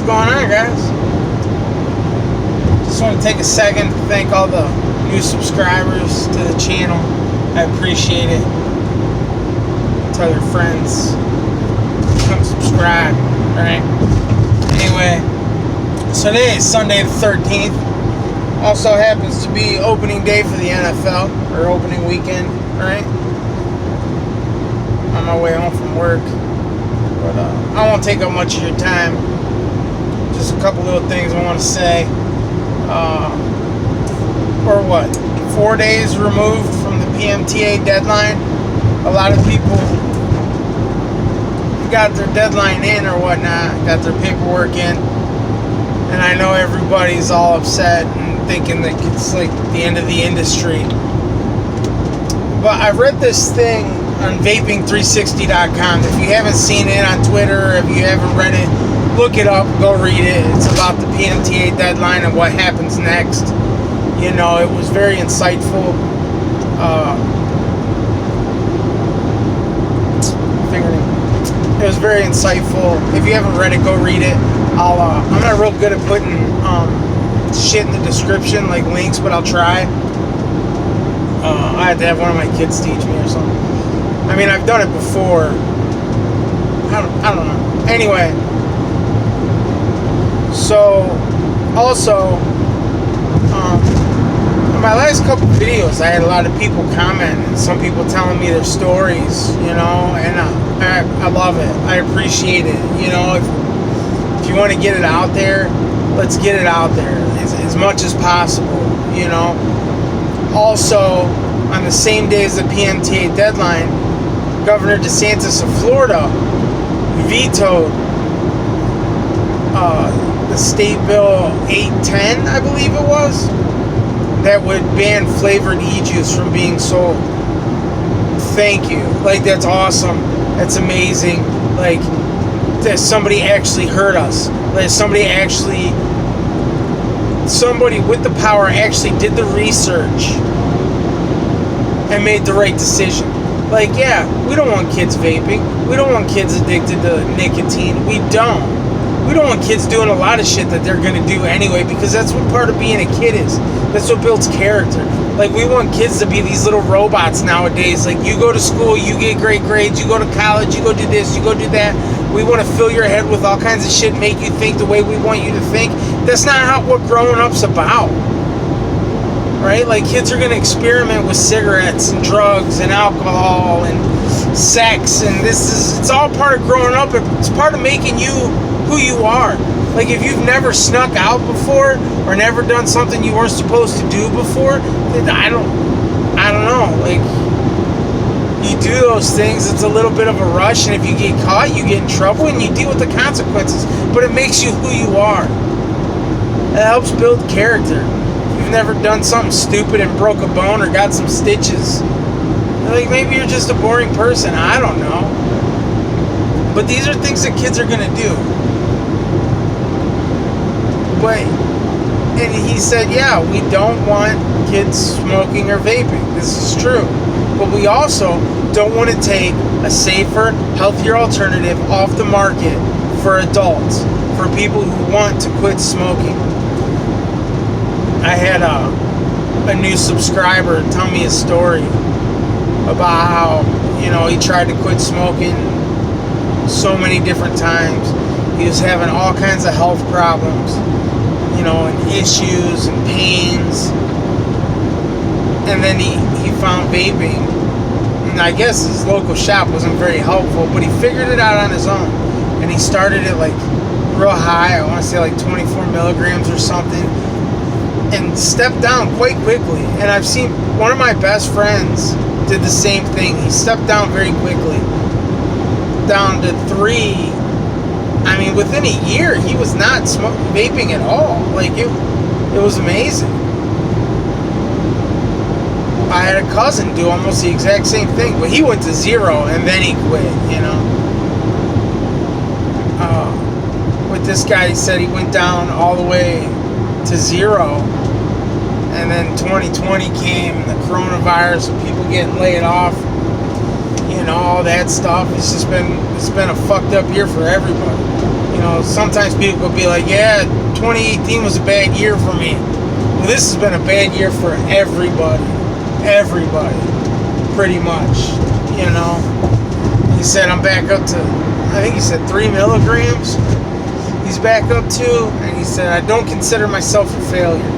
going on, guys? Just want to take a second to thank all the new subscribers to the channel. I appreciate it. Tell your friends, come subscribe, alright? Anyway, so today is Sunday the 13th. Also happens to be opening day for the NFL, or opening weekend, right? On my way home from work. But I won't take up much of your time. Just a couple little things I want to say. We're what? 4 days removed from the PMTA deadline. A lot of people got their deadline in or whatnot, got their paperwork in, and I know everybody's all upset and thinking that it's like the end of the industry. But I read this thing on vaping360.com. If you haven't seen it on Twitter, if you haven't read it, look it up, go read it. It's about the PMTA deadline and what happens next. You know, it was very insightful. It was very insightful. If you haven't read it, go read it. I'm not real good at putting shit in the description, like links, but I'll try. I had to have one of my kids teach me or something. I mean, I've done it before. I don't know. Anyway, so also, in my last couple videos, I had a lot of people commenting, some people telling me their stories, you know, and I love it. I appreciate it. You know, if you want to get it out there, let's get it out there as much as possible, you know. Also, on the same day as the PMTA deadline, Governor DeSantis of Florida vetoed the State Bill 810, I believe it was, that would ban flavored e-juice from being sold. Thank you. Like, that's awesome. That's amazing. Like, that somebody actually heard us. Like, somebody with the power actually did the research and made the right decision. Like, yeah, we don't want kids vaping. We don't want kids addicted to nicotine. We don't. We don't want kids doing a lot of shit that they're going to do anyway, because that's what part of being a kid is. That's what builds character. Like, we want kids to be these little robots nowadays. Like, you go to school, you get great grades, you go to college, you go do this, you go do that. We want to fill your head with all kinds of shit, make you think the way we want you to think. That's not what growing up's about. Right? Like, kids are going to experiment with cigarettes and drugs and alcohol and sex, and it's all part of growing up. It's part of making you who you are. Like, if you've never snuck out before or never done something you weren't supposed to do before, then I don't know. Like, you do those things, it's a little bit of a rush, and if you get caught, you get in trouble and you deal with the consequences. But it makes you who you are. It helps build character. If you've never done something stupid and broke a bone or got some stitches, like, maybe you're just a boring person. I don't know. But these are things that kids are gonna do. And he said, yeah, we don't want kids smoking or vaping. This is true. But we also don't want to take a safer, healthier alternative off the market for adults, for people who want to quit smoking. I had a new subscriber tell me a story about how, you know, he tried to quit smoking so many different times. He was having all kinds of health problems, you know, and issues and pains. And then he found vaping. And I guess his local shop wasn't very helpful, but he figured it out on his own. And he started it like real high, I want to say like 24 milligrams or something, and stepped down quite quickly. And I've seen one of my best friends did the same thing. He stepped down very quickly, down to 3. I mean, within a year, he was not vaping at all. Like, it was amazing. I had a cousin do almost the exact same thing, but he went to 0 and then he quit, you know. With this guy, he said he went down all the way to 0, and then 2020 came, and the coronavirus, and people getting laid off, you know, all that stuff. It's been a fucked up year for everybody. Sometimes people will be like, yeah, 2018 was a bad year for me. Well, this has been a bad year for everybody. Everybody. Pretty much. He said I'm back up to, I think he said 3 milligrams. He's back up to, and he said, I don't consider myself a failure.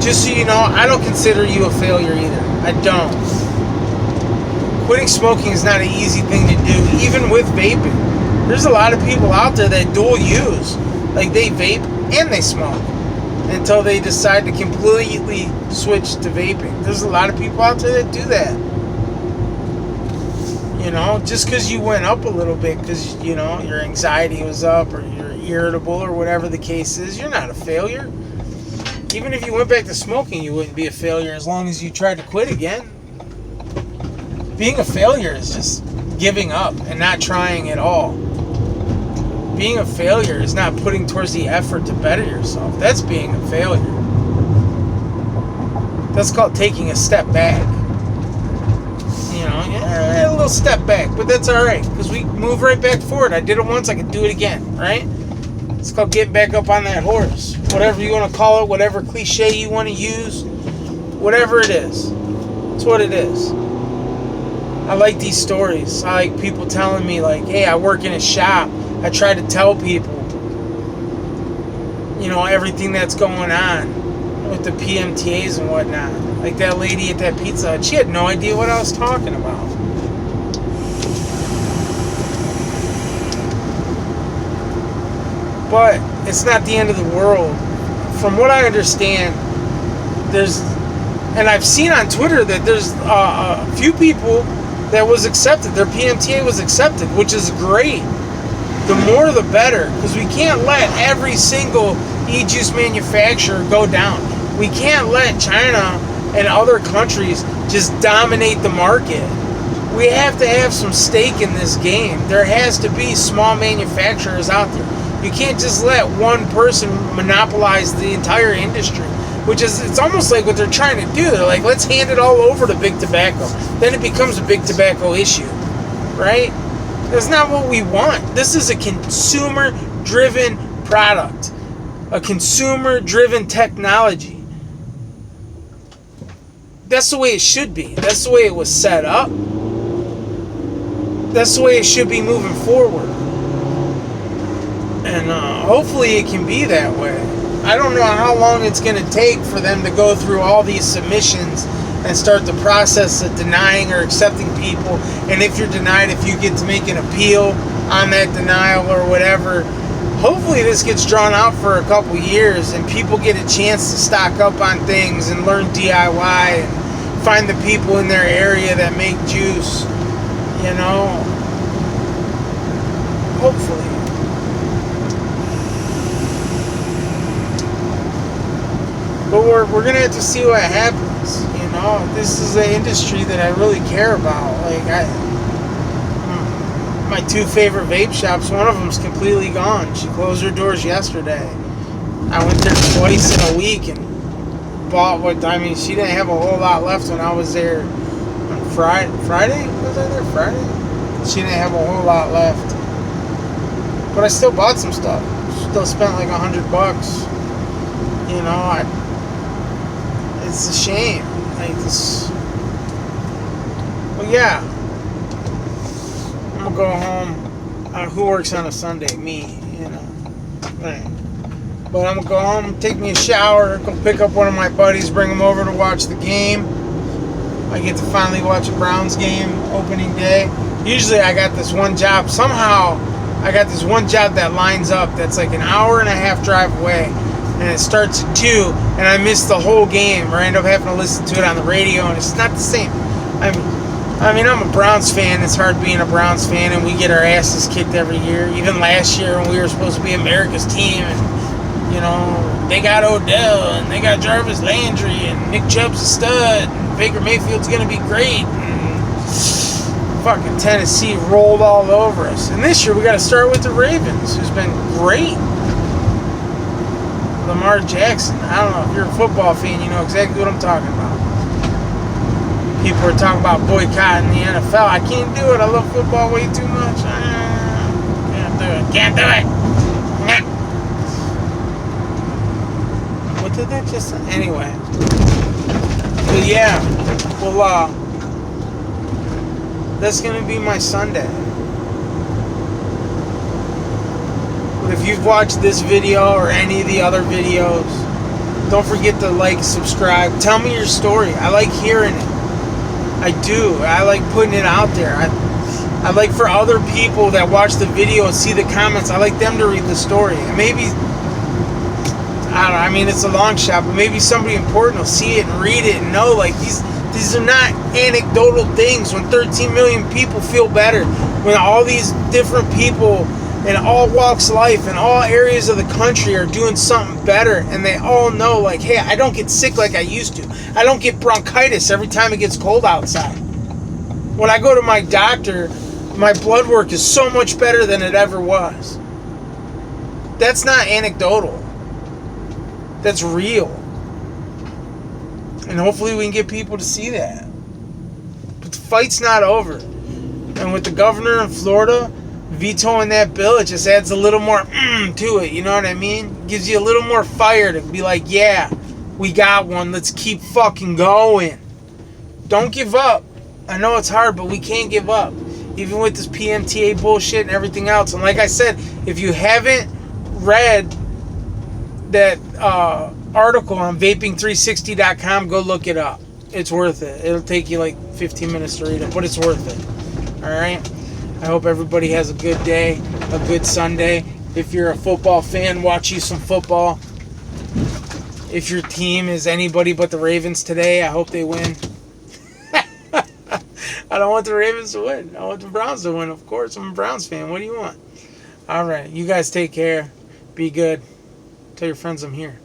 Just so you know, I don't consider you a failure either. I don't. Quitting smoking is not an easy thing to do, even with vaping. There's a lot of people out there that dual use. Like, they vape and they smoke until they decide to completely switch to vaping. There's a lot of people out there that do that. Just because you went up a little bit because, your anxiety was up or you're irritable or whatever the case is, you're not a failure. Even if you went back to smoking, you wouldn't be a failure as long as you tried to quit again. Being a failure is just giving up and not trying at all. Being a failure is not putting towards the effort to better yourself. That's being a failure. That's called taking a step back. A little step back, but that's all right because we move right back forward. I did it once, I can do it again, right? It's called getting back up on that horse. Whatever you want to call it, whatever cliche you want to use, whatever it is. It's what it is. I like these stories. I like people telling me, like, hey, I work in a shop. I try to tell people, everything that's going on with the PMTAs and whatnot. Like that lady at that Pizza Hut, she had no idea what I was talking about. But it's not the end of the world. From what I understand, and I've seen on Twitter that there's a few people that was accepted. Their PMTA was accepted, which is great. The more the better, because we can't let every single e-juice manufacturer go down. We can't let China and other countries just dominate the market. We have to have some stake in this game. There has to be small manufacturers out there. You can't just let one person monopolize the entire industry, it's almost like what they're trying to do. They're like, let's hand it all over to big tobacco. Then it becomes a big tobacco issue, right? That's not what we want. This is a consumer-driven product, a consumer-driven technology. That's the way it should be. That's the way it was set up. That's the way it should be moving forward. And hopefully it can be that way. I don't know how long it's going to take for them to go through all these submissions and start the process of denying or accepting people. And if you're denied, if you get to make an appeal on that denial or whatever, hopefully this gets drawn out for a couple years and people get a chance to stock up on things and learn DIY and find the people in their area that make juice, hopefully. But we're going to have to see what happens. This is an industry that I really care about. Like, my two favorite vape shops, one of them's completely gone. She closed her doors yesterday. I went there twice in a week and bought she didn't have a whole lot left when I was there on Friday? Was I there Friday? She didn't have a whole lot left. But I still bought some stuff. Still spent like $100. It's a shame. Like this. Well, yeah. I'm gonna go home. Who works on a Sunday? Me. Right. But I'm gonna go home, take me a shower, go pick up one of my buddies, bring him over to watch the game. I get to finally watch a Browns game opening day. Usually I got this one job. Somehow I got this one job that lines up that's like an hour and a half drive away. And it starts at 2, and I miss the whole game, or I end up having to listen to it on the radio, and it's not the same. I mean, I'm a Browns fan. It's hard being a Browns fan, and we get our asses kicked every year. Even last year when we were supposed to be America's team, and, they got Odell, and they got Jarvis Landry, and Nick Chubb's a stud, and Baker Mayfield's going to be great, and fucking Tennessee rolled all over us. And this year we got to start with the Ravens, who's been great. Lamar Jackson. I don't know. If you're a football fan, you know exactly what I'm talking about. People are talking about boycotting the NFL. I can't do it. I love football way too much. Can't do it. did that just... Anyway. But yeah. Well, that's going to be my Sunday. But if you've watched this video or any of the other videos, don't forget to like, subscribe. Tell me your story. I like hearing it. I do. I like putting it out there. I like for other people that watch the video and see the comments, I like them to read the story. And maybe, I don't know, I mean, it's a long shot, but maybe somebody important will see it and read it and know, like, these are not anecdotal things. When 13 million people feel better, when all these different people in all walks of life, in all areas of the country are doing something better, and they all know, like, hey, I don't get sick like I used to. I don't get bronchitis every time it gets cold outside. When I go to my doctor, my blood work is so much better than it ever was. That's not anecdotal. That's real. And hopefully we can get people to see that. But the fight's not over. And with the governor in Florida vetoing that bill, it just adds a little more to it. You know what I mean? Gives you a little more fire to be like, yeah, we got one. Let's keep fucking going. Don't give up. I know it's hard, but we can't give up. Even with this PMTA bullshit and everything else. And like I said, if you haven't read that article on vaping360.com, go look it up. It's worth it. It'll take you like 15 minutes to read it, but it's worth it. Alright? I hope everybody has a good day, a good Sunday. If you're a football fan, watch you some football. If your team is anybody but the Ravens today, I hope they win. I don't want the Ravens to win. I want the Browns to win, of course. I'm a Browns fan. What do you want? All right. You guys take care. Be good. Tell your friends I'm here.